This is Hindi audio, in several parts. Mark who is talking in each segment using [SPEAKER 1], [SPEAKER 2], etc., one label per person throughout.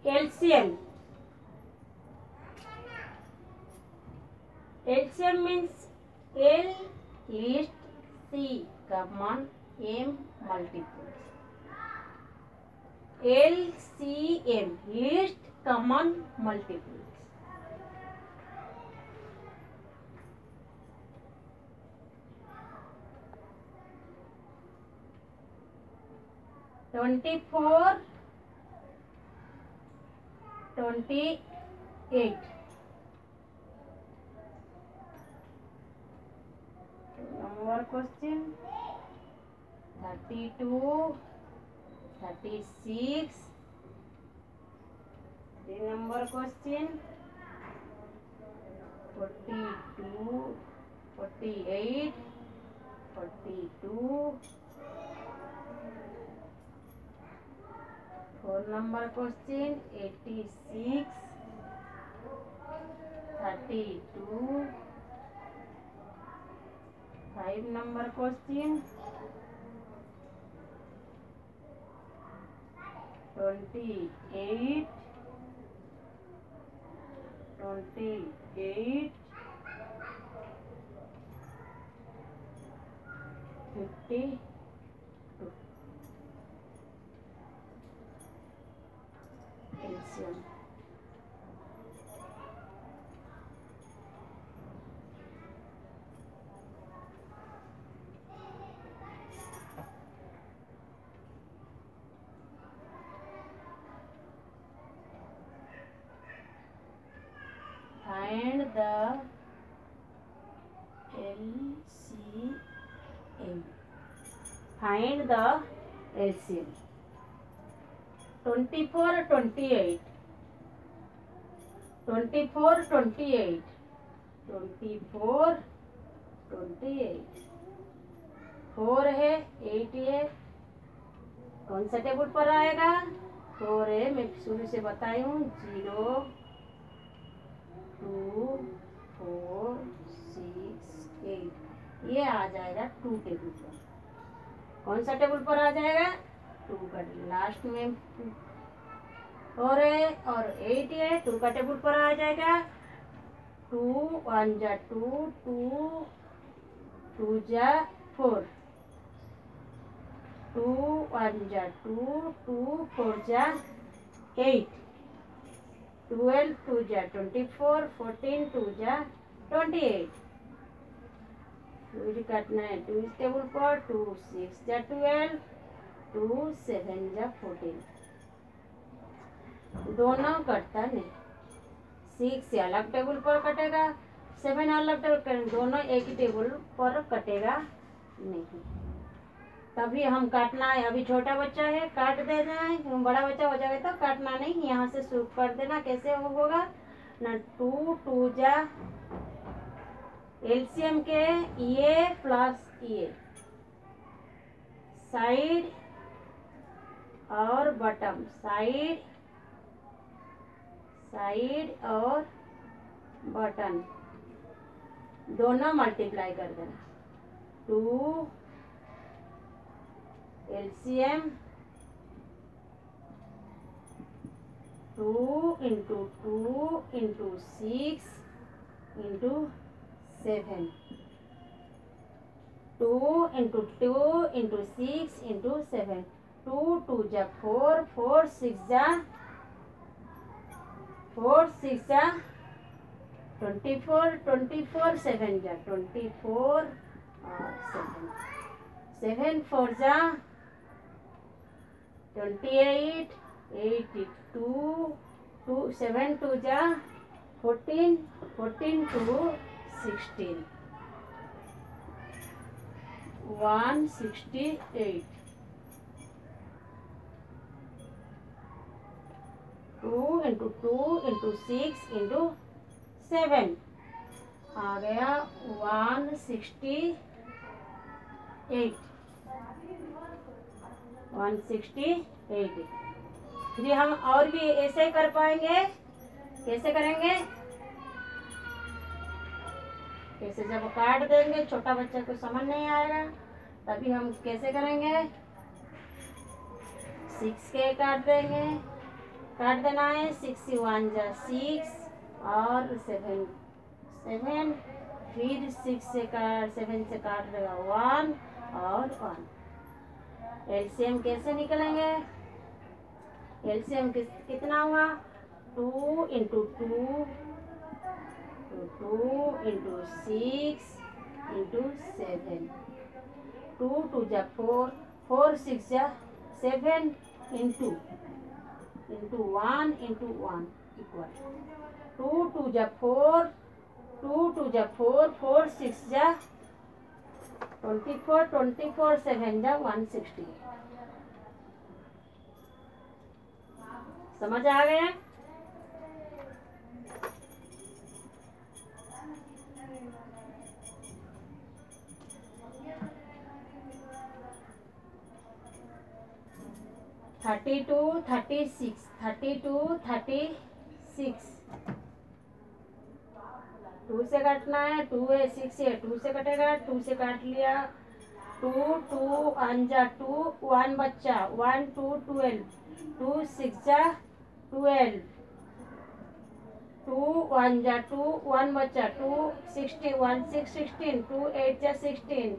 [SPEAKER 1] LCM. LCM means L least C common M multiples. LCM least common multiples. (24), 28. Number question. 32, 36. 3 number question. 42, 48, 42. 4 number question. 86, 32. 5 number question. 28, 28, 52. LCM. Find the LCM. Find the LCM. 24, 28. 24, 28. 24, 28. 4 है, 8 है. कौन सा टेबल पर आएगा? 4 है. मैं शुरू से बताई हूँ. 0, 2, 4, 6, 8. ये आ जाएगा 2 टेबल पर. कौन सा टेबल पर आ जाएगा? 2 का. लास्ट में 4 है और 8 है. 2 का टेबल पर आ जाएगा. 2 1 जा 2, 2 जा 4. 2 1 जा 2, 2 4 जा 8. 12 2 जा 24, 14 2 जा 28. फिर काटना है 2 इस टेबल पर. 2 6 जा 12, 2 7 जा 14. दोनों कटता नहीं. 6 से अलग टेबल पर कटेगा, 7 अलग टेबल पर. दोनों एक ही टेबल पर कटेगा नहीं. तभी हम काटना है. अभी छोटा बच्चा है, काट देना है. बड़ा बच्चा हो जाएगा तो काटना नहीं. यहाँ से शुरू कर देना. कैसे होगा ना? 2 2 जा LCM के ये प्लस ये साइड और बटम. साइड और बटन दोनों मल्टीप्लाई कर देना. 2 LCM 2 into 2 into 6 into 7. 2 into 2 into 6 into 7. 2 2 जा 4, 4 6 जा 24, 24 7 जा 24 और 7 4 जा 28, 82, 7 2 जा 14, 14 2 16, 168. 2 into 2 into 6 into 7 आ गया 168. 168. फिर हम और भी ऐसे कर पाएंगे. कैसे करेंगे? कैसे जब काट देंगे छोटा बच्चा को समझ नहीं आएगा, तभी हम कैसे करेंगे? 6 के काट देंगे, काट देना है। 6 1 जा 6 और 7 7, फिर 7 से काट देगा 1 और 1। एलसीएम कैसे निकलेंगे? एलसीएम कितना हुआ? 2 इंटू 2 इंटू 6 इंटू 7। 2 2 जा 4, 4 6 जा 7 इंटू 1 इंटू 1 इक्वल 2 2 जा 4, 2 2 जा 4, 4 6 जा 24, 24 7 जा 160। समझ आ गया? थर्टी टू 36 2 से काटना है। 2 है 6 है 2 से कटेगा। 2 से काट लिया। 2 2 1 जा 2 1 बच्चा 1 2 12 2 6 जा 12 2 1 जा 2 1 बच्चा 2 16 1 6 16 2 8 जा 16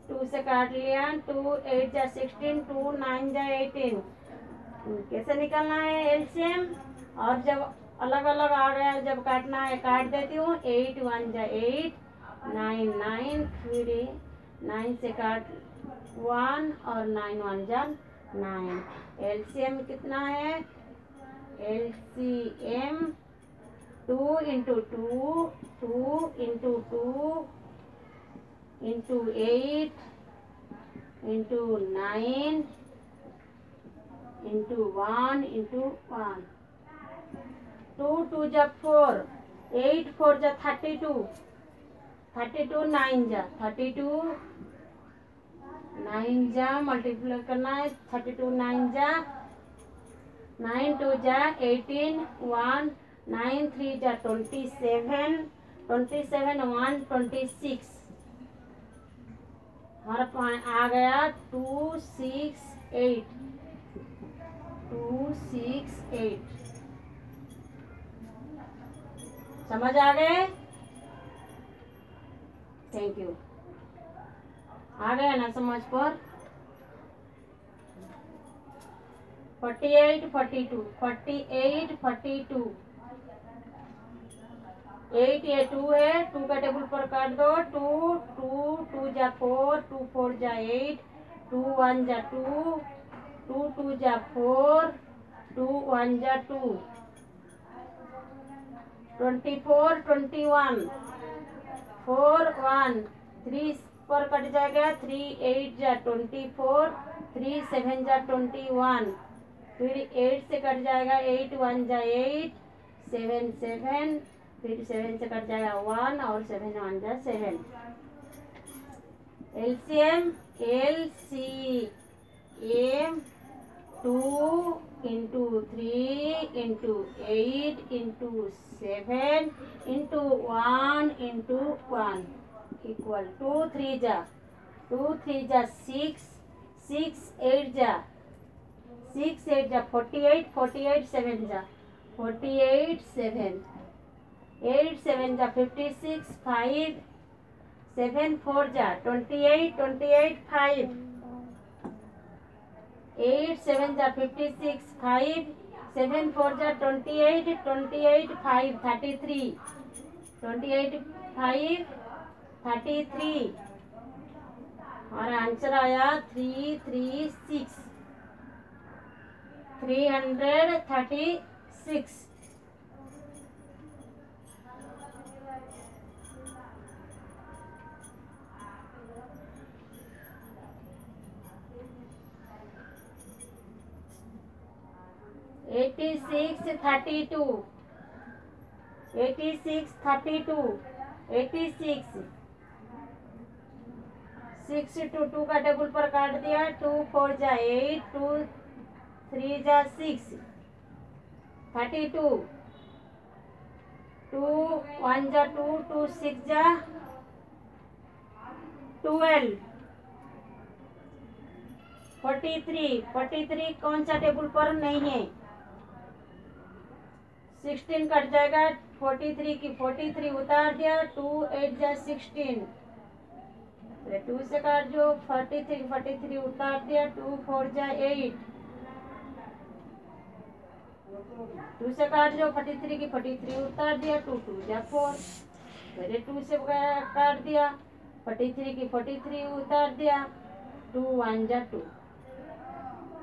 [SPEAKER 1] 2 से काट लिया। 2 8 जा 16 2 9 जा 18। कैसे निकालना है एलसीएम? और जब अलग अलग आ गया जब काटना है काट देती हूँ। 8 1 जा 8 9 9, फिर 9 से काट 1 और 9 1 जा 9। एलसीएम कितना है? LCM 2 into 2 2 into 2 into 8 into 9 into 1 into 1। 2 2 जा 4, 8 4 जा 32 32 9 जा 32 9 जा मल्टीप्लाई करना है। 32 9 जा 9 2 जा 18 1 9 3 जा 27 27 1 26। हमारा आ गया 2 6 8 2 6 8। समझ आ गए? Thank you. आ गया ना समझ पर? 48 42 48 42 8 ये 2 है। 2 का टेबल पर काट दो। 2 2 2 जा 4 2 4 जा 8 2 1 जा 2 2 2 जा 4 2 1 जा 2। 24 21 4 1 3 पर कट जाएगा। 3 8 जा 24 3 7 जा 21, फिर 8 से कट जाएगा। 8 1 जा 8 7 7, फिर 7 से कट जाएगा 1 और 7 1 जा 7। LCM LCM 2 into 3 into 8 into 7 into 1 into 1 equal 2 3 जा 6 6 8 जा 6 8 जा 48 48 7 जा 48 7 8 7 जा 56 5 7 4 जा 28 28 5 8 7 जा 56 5 7 4 जा 28 28 5 33 28 5 33। हमारा आंसर आया 336 336। एटी सिक्स 32 86 32 86 6 2 2 का टेबल पर काट दिया। 2 4 जा 8 2 3 जा 6 32 2 1 जा 2 2 6 जा 12 43 43 कौन सा टेबल पर नहीं है? 16 कट जाएगा, 43 की 43 उतार दिया, 2 8 जा 16, 2 से काट जो, 43 उतार दिया, 2 4 जा 8, 2 से काट जो, 43 की 43 उतार दिया, 2 2 जा 4, फिर 2 से काट दिया, 43 की 43 उतार दिया, 2 1 जा 2,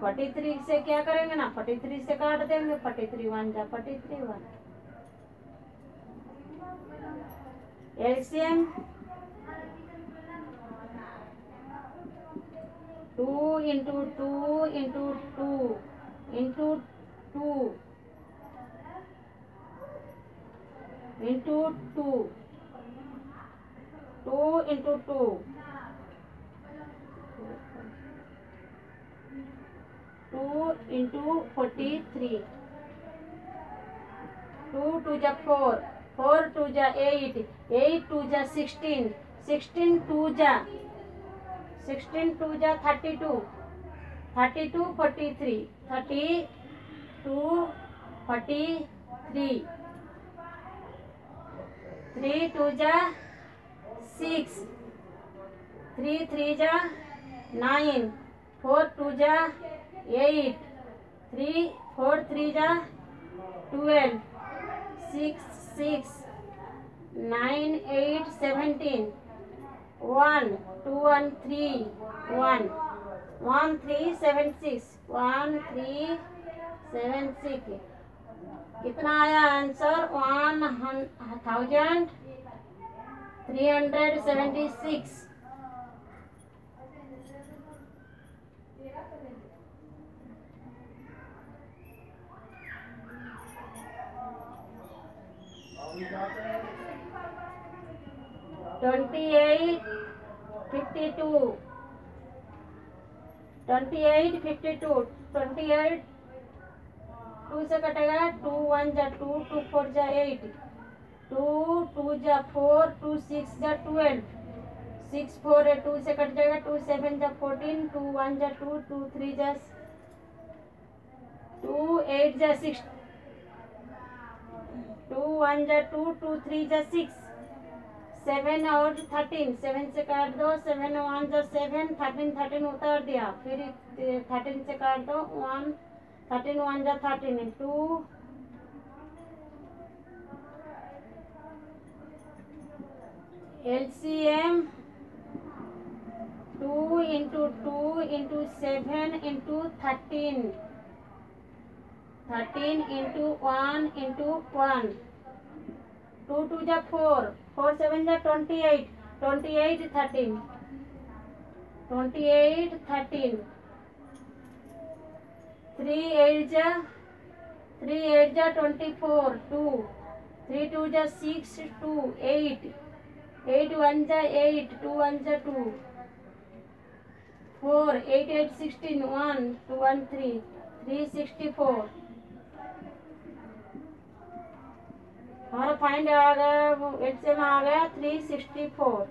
[SPEAKER 1] 43 से क्या करेंगे ना, 43 से काट देंगे, 43 1 जा 43 1, LCM 2 into 2 into 2 into 2 into 2 2 into 2 2 into 43, 2 2 जा 4, 4 2 जा 8, 8 2 जा 16, 16 2 जा 32, 32 43, 32 43, 3 2 जा 6, 3 3 जा 9, 4 2 जा 8, 3 4 3 जा 12, 6 6 9 8 17, 1 2 1 3 1 1 3 7 6 1 3 7 6, कितना आया आंसर, 1376। 28 52, 28 52, 28 2 से कटेगा, 2 1 जा 2, 2 4 जा 8, 2 2 जा 4, 2 6 जा 12, 6 4 है, 2 से कट जाएगा, 2 7 जा 14, 2 1 जा 2, 2 3 जा 2 8 जा 6, 2 1 जा 2, 2 3 जा 6, 7 और 13, 7 से काट दो, 7 1 जा 7, 13 13 उतार दिया, फिर 13 से काट दो, 1 13 1 जा 13, 2 LCM 2 into 2 into 7 into 13, 13 into 1 into 1, 2 2 जा 4, 4 7 जा 28, 28 13, 28 13, 3 8 जा 24, 2 3 2 जा 6 2 8, 8 1 जा 8, 2 1 जा 2, 4 8 8 16, 1 2 1 3 3 64, हमारा फाइंड आ गया, एलसीएम आ गया 364।